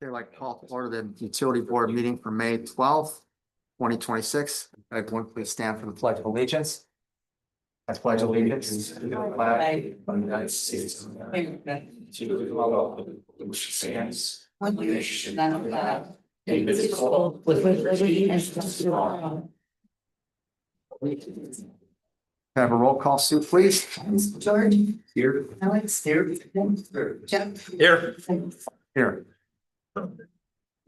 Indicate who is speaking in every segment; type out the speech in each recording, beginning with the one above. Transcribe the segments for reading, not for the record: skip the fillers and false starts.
Speaker 1: Okay, like call to order the utility board meeting for May 12th, 2026. Everyone please stand for the pledge of allegiance. I pledge allegiance to the flag of the United States of America, to the republic which stands one nation under God, indivisible, with liberty and justice for all. Have a roll call, Sue, please.
Speaker 2: George.
Speaker 1: Here.
Speaker 2: Alex.
Speaker 1: Here.
Speaker 2: Jeff.
Speaker 1: Here. Here.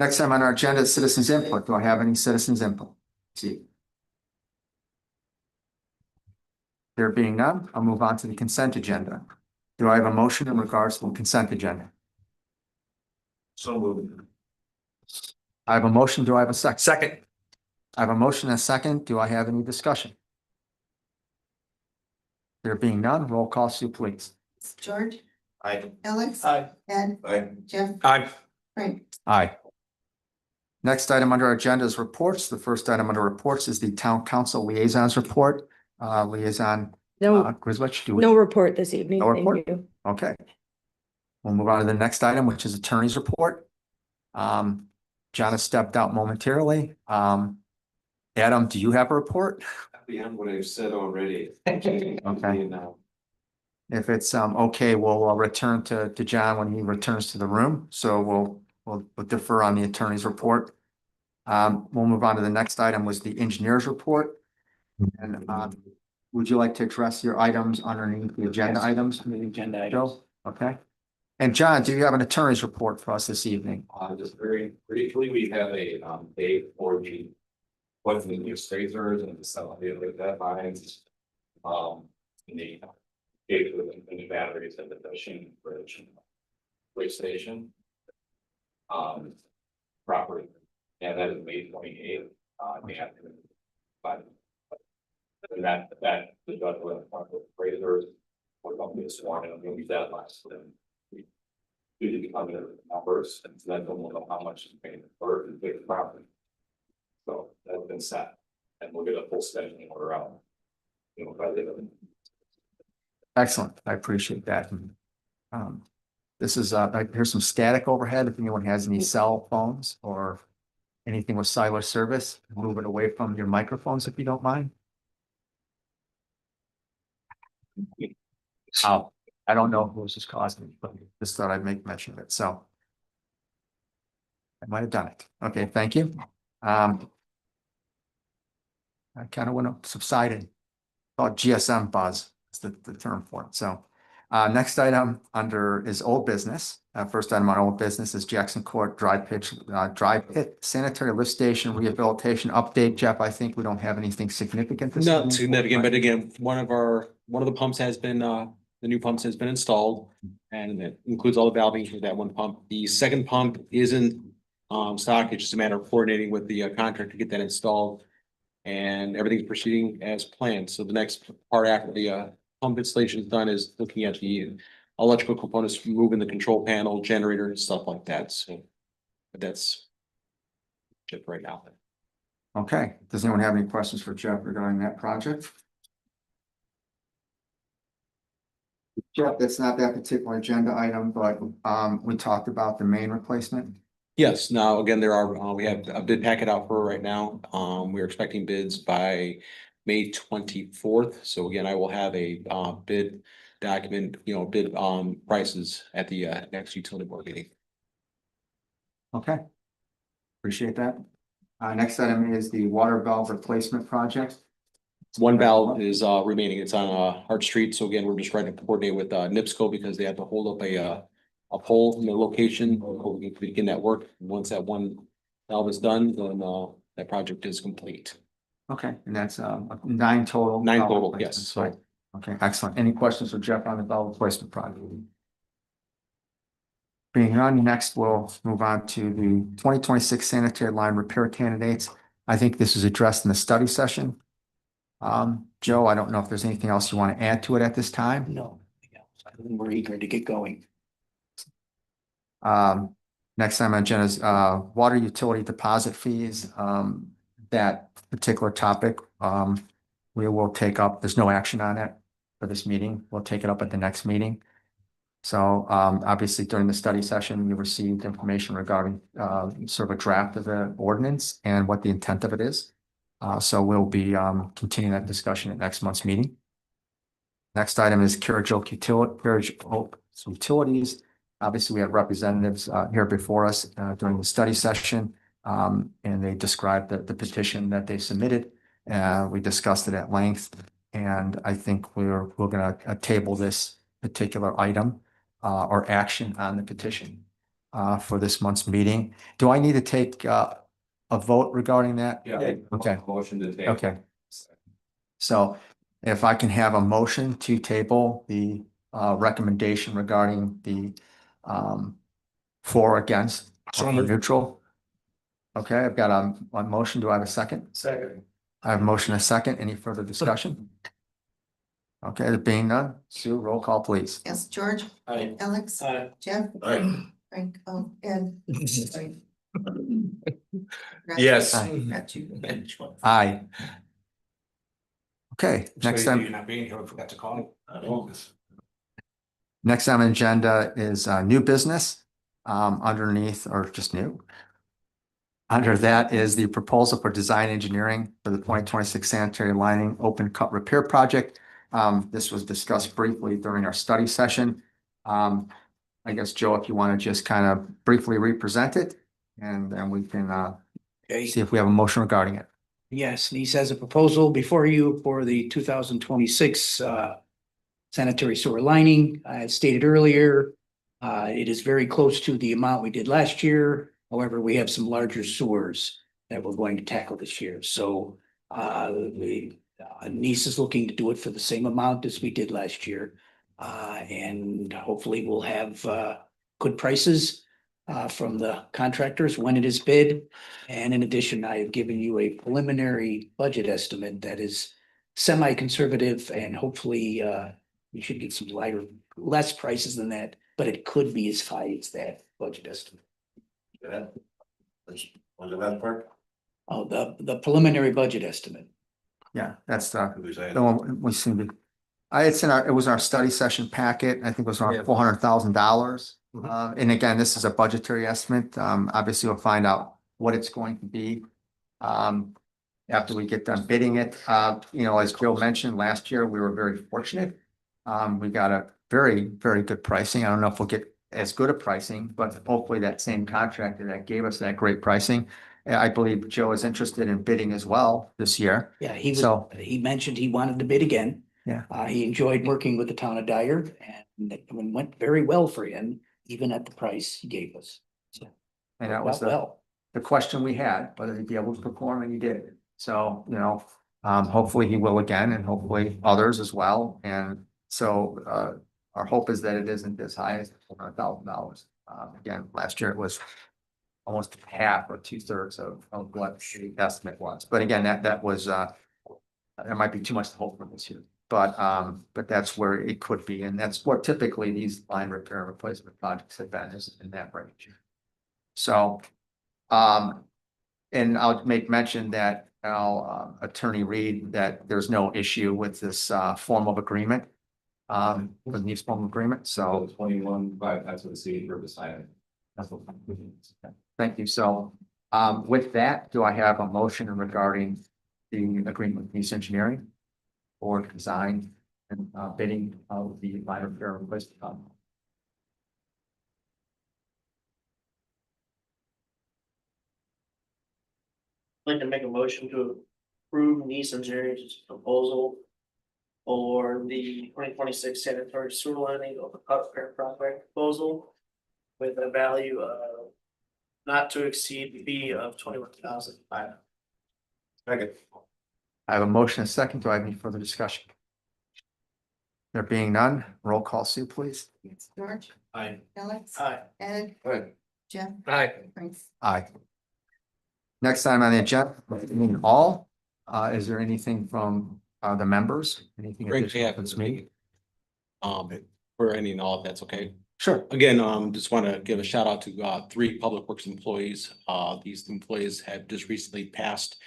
Speaker 1: Next time on our agenda is citizens input. Do I have any citizens input? See. There being none, I'll move on to the consent agenda. Do I have a motion in regards to the consent agenda?
Speaker 3: So moved.
Speaker 1: I have a motion. Do I have a second? Second. I have a motion and a second. Do I have any discussion? There being none, roll call, Sue, please.
Speaker 2: George.
Speaker 3: Aye.
Speaker 2: Alex.
Speaker 3: Aye.
Speaker 2: Ed.
Speaker 3: Aye.
Speaker 2: Jeff.
Speaker 3: Aye.
Speaker 2: Frank.
Speaker 1: Aye. Next item under our agenda is reports. The first item under reports is the town council liaisons report. Liaison
Speaker 4: No,
Speaker 1: Griswold,
Speaker 4: no report this evening.
Speaker 1: No
Speaker 4: Thank
Speaker 1: report?
Speaker 4: you.
Speaker 1: Okay. We'll move on to the next item, which is attorney's report. John has stepped out momentarily. Adam, do you have a report?
Speaker 3: Beyond what I've said already.
Speaker 1: Okay.
Speaker 3: Now.
Speaker 1: If it's okay, we'll return to John when he returns to the room. So we'll defer on the attorney's report. We'll move on to the next item was the engineer's report. And would you like to address your items underneath the agenda items?
Speaker 5: The agenda items.
Speaker 1: Joe? Okay. And John, do you have an attorney's report for us this evening?
Speaker 3: Just very briefly, we have a date for the what's the new spacers and some of the other deadlines. In the date with the new batteries at the machine bridge and way station. Property, and that is May 28th. In the afternoon. But and that the judge will have appraisers. We're going to be sworn and we'll use that last for them. We usually come in with numbers and so that we'll know how much is paying for the big property. So that's been set and we'll get a full scheduling order out. You know, by the end.
Speaker 1: Excellent. I appreciate that. This is here's some static overhead. If anyone has any cell phones or anything with cellular service, move it away from your microphones if you don't mind. I don't know who this is causing, but just thought I'd make mention of it. So I might have done it. Okay, thank you. I kind of went to subsided. Called GSM buzz is the term for it. So next item under is old business. First item on old business is Jackson Court dry pit sanitary lift station rehabilitation update. Jeff, I think we don't have anything significant. This
Speaker 5: Not
Speaker 1: evening.
Speaker 5: significant, but again, one of the pumps has been, the new pumps has been installed. And it includes all the valving for that one pump. The second pump isn't stock. It's just a matter of coordinating with the contractor to get that installed. And everything's proceeding as planned. So the next part after the pump installation is done is looking at the electrical components, moving the control panel, generator and stuff like that. So but that's it right now.
Speaker 1: Okay. Does anyone have any questions for Jeff regarding that project? Jeff, that's not that particular agenda item, but we talked about the main replacement.
Speaker 5: Yes, now again, we have a bid packet out for right now. We're expecting bids by May 24th. So again, I will have a bid document, bid prices at the next utility board meeting.
Speaker 1: Okay. Appreciate that. Next item is the water valve replacement project.
Speaker 5: One valve is remaining. It's on Hart Street. So again, we're just trying to coordinate with NIPSCO because they have to hold up a pole in the location. We can begin that work. Once that one valve is done, then that project is complete.
Speaker 1: Okay, and that's 9 total.
Speaker 5: 9
Speaker 1: valve
Speaker 5: total,
Speaker 1: replacements,
Speaker 5: yes.
Speaker 1: right? Okay, excellent. Any questions for Jeff on the valve replacement project? Being none, next we'll move on to the 2026 sanitary line repair candidates. I think this is addressed in the study session. Joe, I don't know if there's anything else you want to add to it at this time.
Speaker 5: No, we're eager to get going.
Speaker 1: Next time on agenda is water utility deposit fees. That particular topic, we will take up. There's no action on it for this meeting. We'll take it up at the next meeting. So obviously during the study session, we received information regarding sort of a draft of the ordinance and what the intent of it is. So we'll be continuing that discussion at next month's meeting. Next item is Carriage Utilities. Obviously, we have representatives here before us during the study session. And they described the petition that they submitted. We discussed it at length. And I think we're gonna table this particular item or action on the petition for this month's meeting. Do I need to take a vote regarding that?
Speaker 3: Yeah.
Speaker 1: Okay.
Speaker 3: Motion to table.
Speaker 1: Okay. So if I can have a motion to table the recommendation regarding the for, against,
Speaker 5: So
Speaker 1: or
Speaker 5: moved.
Speaker 1: neutral. Okay, I've got a motion. Do I have a second?
Speaker 3: Second.
Speaker 1: I have a motion, a second. Any further discussion? Okay, there being none, Sue, roll call, please.
Speaker 2: Yes, George,
Speaker 3: Aye.
Speaker 2: Alex,
Speaker 3: Aye.
Speaker 2: Jeff,
Speaker 3: Aye.
Speaker 2: Frank, oh, Ed. Sorry.
Speaker 5: Yes.
Speaker 2: Got you.
Speaker 1: Aye. Okay, next time.
Speaker 5: Not being here, I forgot to call.
Speaker 1: Next on the agenda is new business. Underneath, or just new. Under that is the proposal for design engineering for the 2026 sanitary lining open cut repair project. This was discussed briefly during our study session. I guess, Joe, if you want to just kind of briefly represent it, and then we can
Speaker 4: Okay,
Speaker 1: see if we have a motion regarding it.
Speaker 4: yes, NICE has a proposal before you for the 2026 sanitary sewer lining. As stated earlier, it is very close to the amount we did last year. However, we have some larger sewers that we're going to tackle this year. So NICE is looking to do it for the same amount as we did last year. And hopefully we'll have good prices from the contractors when it is bid. And in addition, I have given you a preliminary budget estimate that is semi-conservative, and hopefully we should get some less prices than that, but it could be as high as that budget estimate.
Speaker 3: On the last part?
Speaker 4: Oh, the preliminary budget estimate.
Speaker 1: Yeah, that's the
Speaker 3: Who's that?
Speaker 1: one we seem to. It was our study session packet. I think it was around $400,000. And again, this is a budgetary estimate. Obviously, we'll find out what it's going to be. After we get done bidding it, as Joe mentioned, last year, we were very fortunate. We got a very, very good pricing. I don't know if we'll get as good a pricing, but hopefully that same contractor that gave us that great pricing. I believe Joe is interested in bidding as well this year.
Speaker 4: Yeah, he mentioned he wanted to bid again.
Speaker 1: Yeah.
Speaker 4: He enjoyed working with the town of Dyer, and it went very well for him, even at the price he gave us. So
Speaker 1: And that
Speaker 4: worked
Speaker 1: was
Speaker 4: out well.
Speaker 1: the question we had, whether he'd be able to perform, and he did. So, hopefully he will again, and hopefully others as well. And so, our hope is that it isn't as high as $400,000. Again, last year it was almost half or 2/3 of what the estimate was. But again, that was, there might be too much to hope for this year. But that's where it could be, and that's where typically these line repair and replacement projects have been, is in that range. So, and I'll make mention that Attorney Reed, that there's no issue with this form of agreement. With these form of agreement, so
Speaker 3: 21.5, that's what the city for decided.
Speaker 1: thank you. So with that, do I have a motion regarding the agreement with Nice Engineering for design and bidding of the line repair and replacement project?
Speaker 6: I'd like to make a motion to approve Nice Engineering's proposal for the 2026 sanitary sewer lining of the cut repair project proposal with a value of not to exceed the fee of $21,500.
Speaker 3: Second.
Speaker 1: I have a motion and a second. Do I have any further discussion? There being none, roll call, Sue, please.
Speaker 2: Yes, George,
Speaker 3: Aye.
Speaker 2: Alex,
Speaker 6: Aye.
Speaker 2: Ed,
Speaker 3: Aye.
Speaker 2: Jeff,
Speaker 5: Aye.
Speaker 2: Frank.
Speaker 1: Aye. Next time on the agenda, is there anything from the members? Anything
Speaker 5: Great to
Speaker 1: additional
Speaker 5: have
Speaker 1: from this
Speaker 5: this
Speaker 1: meeting?
Speaker 5: meeting. For any and all, if that's okay.
Speaker 1: Sure.
Speaker 5: Again, just want to give a shout out to 3 Public Works employees. These employees have just recently passed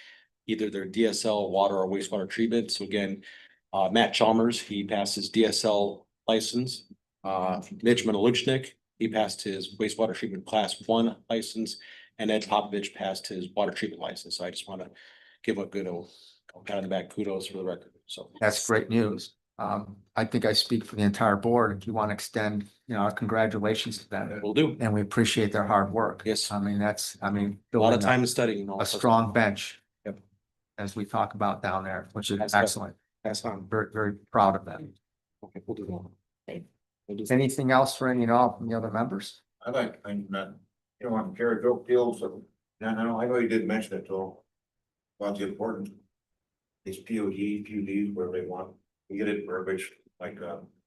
Speaker 5: either their DSL water or wastewater treatment. So again, Matt Chalmers, he passed his DSL license. Mitch Menaluchnik, he passed his wastewater treatment class 1 license. And Ed Popovich passed his water treatment license. So I just want to give a good old pat on the back, kudos for the record. So.
Speaker 1: That's great news. I think I speak for the entire board. If you want to extend, our congratulations to them.
Speaker 5: Will do.
Speaker 1: And we appreciate their hard work.
Speaker 5: Yes.
Speaker 1: I mean,
Speaker 5: A lot of
Speaker 1: building
Speaker 5: time and studying.
Speaker 1: a strong bench.
Speaker 5: Yep.
Speaker 1: As we talk about down there, which is
Speaker 5: That's good.
Speaker 1: excellent.
Speaker 5: Pass on.
Speaker 1: Very, very proud of them.
Speaker 5: Okay, we'll do that. We'll do-
Speaker 1: Anything else for any and all from the other members?
Speaker 7: I'm not, on Carrick Oak Fields, and I know you did mention it to them. About the importance. These PUDs, where they want, we get it verbiage, like,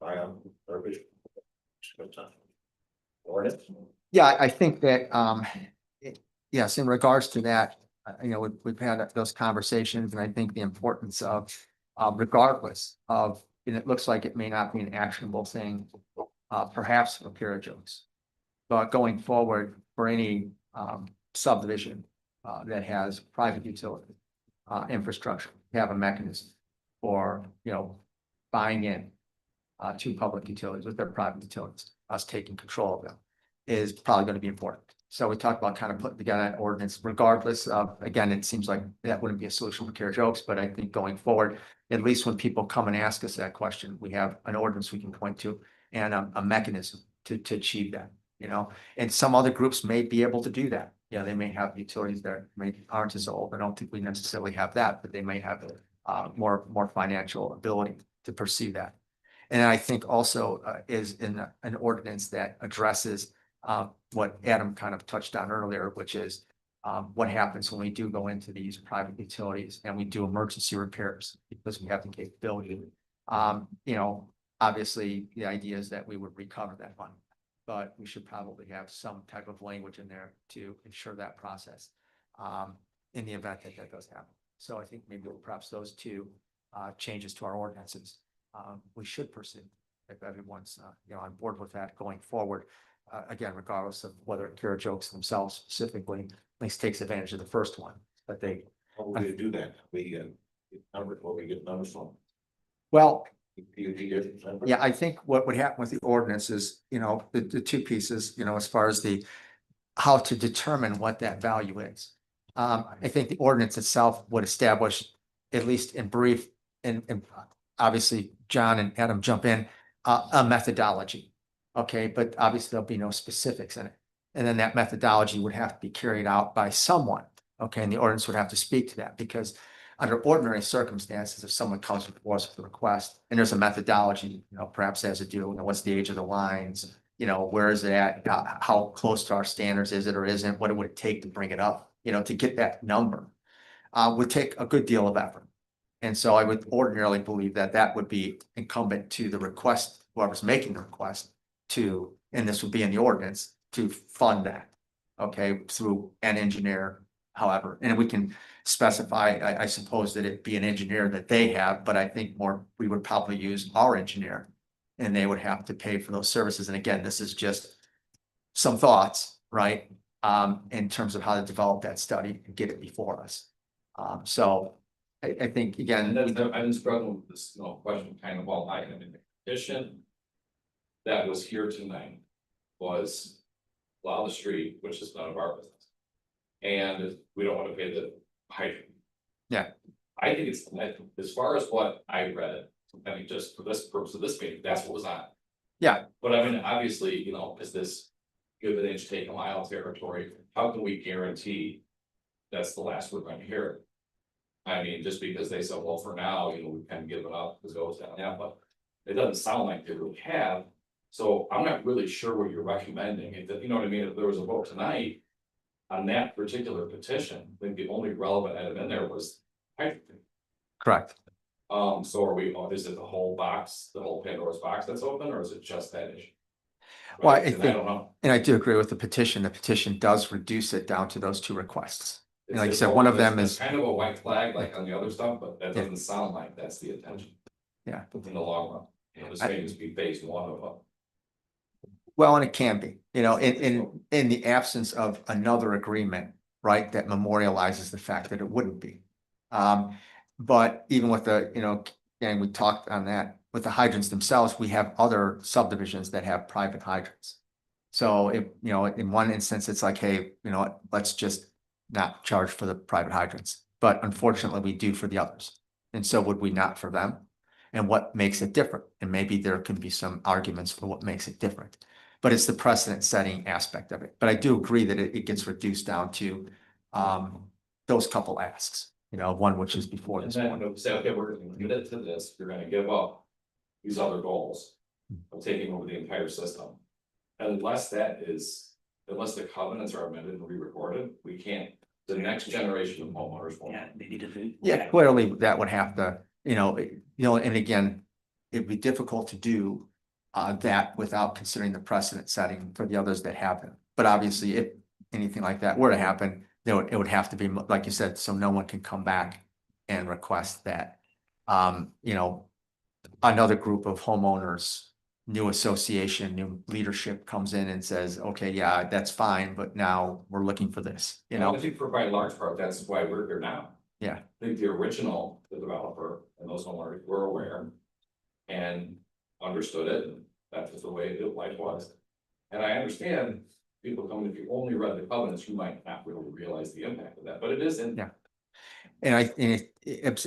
Speaker 7: bio verbiage. Ordinance.
Speaker 1: Yeah, I think that, yes, in regards to that, we've had those conversations, and I think the importance of, regardless of, and it looks like it may not be an actionable thing, perhaps for Jokes. But going forward, for any, subdivision, that has private utility, infrastructure, have a mechanism for, buying in, to public utilities with their private utilities, us taking control of them, is probably going to be important. So we talked about kind of putting together an ordinance regardless of, again, it seems like that wouldn't be a solution for Carriage Oaks, but I think going forward, at least when people come and ask us that question, we have an ordinance we can point to and a mechanism to achieve that, and some other groups may be able to do that. They may have utilities that aren't as old. I don't think we necessarily have that, but they may have more financial ability to pursue that. And I think also is in an ordinance that addresses what Adam kind of touched on earlier, which is what happens when we do go into these private utilities and we do emergency repairs because we have the capability. Obviously, the idea is that we would recover that money, but we should probably have some type of language in there to ensure that process in the event that does happen. So I think maybe perhaps those two changes to our ordinances we should pursue if everyone's on board with that going forward. Again, regardless of whether Carriage Oaks themselves specifically at least takes advantage of the first one, but they,
Speaker 7: How would we do that? We get numbers, what we get numbers from.
Speaker 1: well,
Speaker 7: PUD.
Speaker 1: yeah, I think what would happen with the ordinance is, the two pieces, as far as how to determine what that value is. I think the ordinance itself would establish, at least in brief, and obviously John and Adam jump in, a methodology. Okay, but obviously there'll be no specifics in it. And then that methodology would have to be carried out by someone. Okay, and the ordinance would have to speak to that because under ordinary circumstances, if someone comes before us with a request and there's a methodology, perhaps has to do, what's the age of the lines, where is it at, how close to our standards is it or isn't, what it would take to bring it up, to get that number, would take a good deal of effort. And so I would ordinarily believe that that would be incumbent to the request, whoever's making the request to, and this would be in the ordinance, to fund that, okay, through an engineer, however, and we can specify, I suppose that it be an engineer that they have, but I think we would probably use our engineer and they would have to pay for those services. And again, this is just some thoughts, right? In terms of how to develop that study and get it before us. So I think again.
Speaker 3: And that's, I've been struggling with this, question kind of all night. I mean, the petition that was here tonight was plow the street, which is none of our business. And we don't want to pay the hydrant.
Speaker 1: Yeah.
Speaker 3: I think it's, as far as what I read, I mean, just for this purpose of this meeting, that's what was on.
Speaker 1: Yeah.
Speaker 3: But I mean, obviously, is this give an inch, take a mile territory? How can we guarantee that's the last we're going to hear? I mean, just because they said, well, for now, we've kind of given up because it goes down, yeah, but it doesn't sound like they really have. So I'm not really sure what you're recommending. If, you know what I mean? If there was a vote tonight on that particular petition, I think the only relevant item in there was hydrogen.
Speaker 1: Correct.
Speaker 3: So are we, is it the whole box, the whole Pandora's box that's open, or is it just that issue?
Speaker 1: Well, I
Speaker 3: And
Speaker 1: think-
Speaker 3: don't know.
Speaker 1: And I do agree with the petition. The petition does reduce it down to those two requests. And like I
Speaker 3: It's
Speaker 1: said, one of them
Speaker 3: it's
Speaker 1: is,
Speaker 3: kind of a white flag like on the other stuff, but that doesn't sound like that's the intention.
Speaker 1: Yeah.
Speaker 3: In the long run, this may just be phase one of a.
Speaker 1: well, and it can be, in the absence of another agreement, right, that memorializes the fact that it wouldn't be. But even with and we talked on that with the hydrants themselves, we have other subdivisions that have private hydrants. So if, you know, in one instance, it's like, hey, you know what, let's just not charge for the private hydrants. But unfortunately, we do for the others. And so would we not for them? And what makes it different? And maybe there can be some arguments for what makes it different. But it's the precedent setting aspect of it. But I do agree that it gets reduced down to those couple asks, you know, one which is before
Speaker 3: And
Speaker 1: this
Speaker 3: then
Speaker 1: one.
Speaker 3: they'll say, okay, we're gonna commit to this, you're gonna give up these other goals of taking over the entire system. Unless the covenants are amended and re-recorded, we can't, the next generation of homeowners won't.
Speaker 4: Yeah, they need to.
Speaker 1: Yeah, clearly that would have to, and again, it'd be difficult to do that without considering the precedent setting for the others that have them. But obviously, if anything like that were to happen, it would have to be, like you said, so no one can come back and request that. Another group of homeowners, new association, new leadership comes in and says, okay, yeah, that's fine, but now we're looking for this,
Speaker 3: I think for by large part, that's why we're here now.
Speaker 1: Yeah.
Speaker 3: I think the developer and those homeowners were aware and understood it, and that was the way life was. And I understand people coming, if you only read the covenants, you might not really realize the impact of that, but it is in.
Speaker 1: Yeah.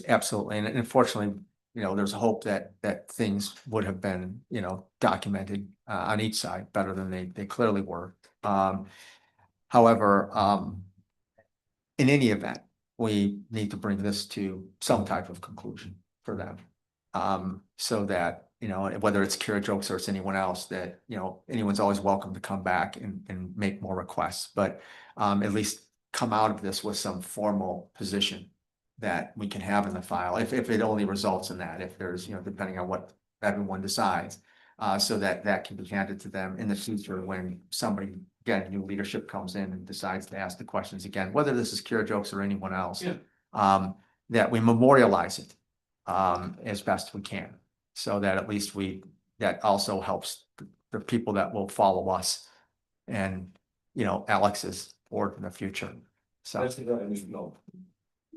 Speaker 1: Absolutely, and unfortunately, there's a hope that things would have been, documented on each side better than they clearly were. However, in any event, we need to bring this to some type of conclusion for them. So that, whether it's Kara Jokes or it's anyone else, that, anyone's always welcome to come back and make more requests, but at least come out of this with some formal position that we can have in the file, if it only results in that, if there's, depending on what everyone decides, so that can be handed to them in the future when somebody, again, new leadership comes in and decides to ask the questions again, whether this is Kara Jokes or anyone else.
Speaker 3: Yeah.
Speaker 1: That we memorialize it as best we can, so that at least that also helps the people that will follow us and, Alex's board in the future. So.
Speaker 3: That's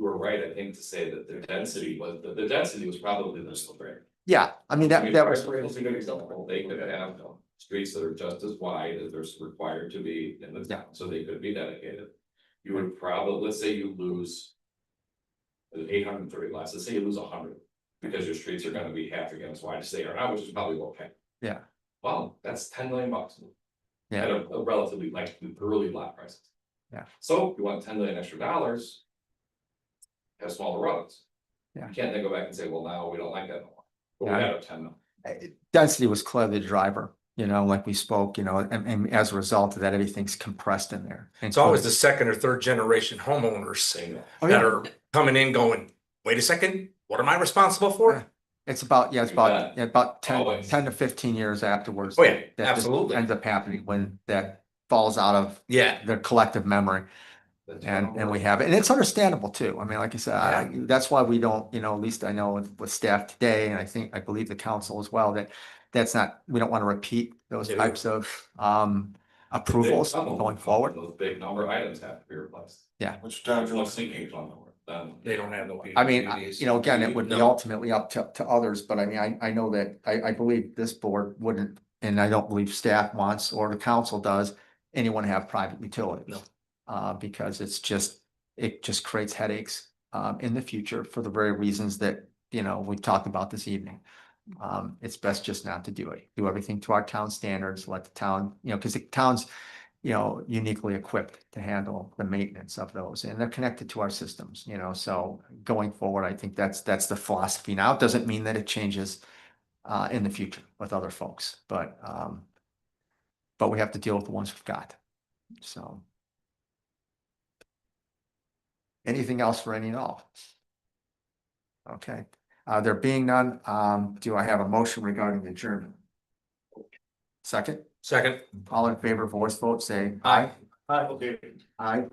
Speaker 3: you were right, I think, to say that the density was probably the split.
Speaker 1: Yeah, I mean, that was.
Speaker 3: Was a good example. They could have streets that are just as wide as they're required to be in the town, so they could be dedicated. You would probably, let's say you lose 830 lots, let's say you lose 100, because your streets are gonna be half again as wide as they are now, which is probably okay.
Speaker 1: Yeah.
Speaker 3: Well, that's $10 million.
Speaker 1: Yeah.
Speaker 3: At a relatively early lot prices.
Speaker 1: Yeah.
Speaker 3: So if you want $10 million extra dollars, have smaller roads.
Speaker 1: Yeah.
Speaker 3: You can't then go back and say, well, now we don't like that anymore. But we
Speaker 1: Yeah.
Speaker 3: had a 10 million.
Speaker 1: Density was clearly the driver, like we spoke, and as a result of that, everything's compressed in there. And
Speaker 8: It's always the second or third generation homeowners
Speaker 3: Saying that.
Speaker 1: Oh,
Speaker 8: that
Speaker 1: yeah.
Speaker 8: are coming in going, wait a second, what am I responsible for?
Speaker 1: It's about 10
Speaker 3: Always.
Speaker 1: 10 to 15 years afterwards.
Speaker 8: Oh, yeah,
Speaker 1: that just
Speaker 8: absolutely.
Speaker 1: Ends up happening when that falls out of
Speaker 8: Yeah,
Speaker 1: their collective memory. And we have it, and it's understandable too. I mean, like I said, that's why we don't, at least I know with staff today, and I believe the council as well, we don't want to repeat those
Speaker 8: Yeah.
Speaker 1: types of approvals going forward.
Speaker 3: Those big number items have to be replaced.
Speaker 7: Which
Speaker 3: There's
Speaker 7: time?
Speaker 3: no sinking on the word, then.
Speaker 8: they don't have the.
Speaker 1: I mean, again, it would be
Speaker 8: No.
Speaker 1: ultimately up to others, but I mean, I know that, I believe this board wouldn't, and I don't believe staff wants, or the council does, anyone have private utilities.
Speaker 8: No.
Speaker 1: Because it just creates headaches, in the future for the very reasons that, we talked about this evening. It's best just not to do it, do everything to our town standards, let the town, because the town's, uniquely equipped to handle the maintenance of those, and they're connected to our systems, so going forward, I think that's the philosophy now. It doesn't mean that it changes in the future with other folks, but we have to deal with the ones we've got, so. Anything else for any and all? Okay, there being none, do I have a motion regarding adjournment? Second,
Speaker 8: Second.
Speaker 1: all in favor, voice vote, say
Speaker 8: Aye.
Speaker 6: Okay.
Speaker 1: aye.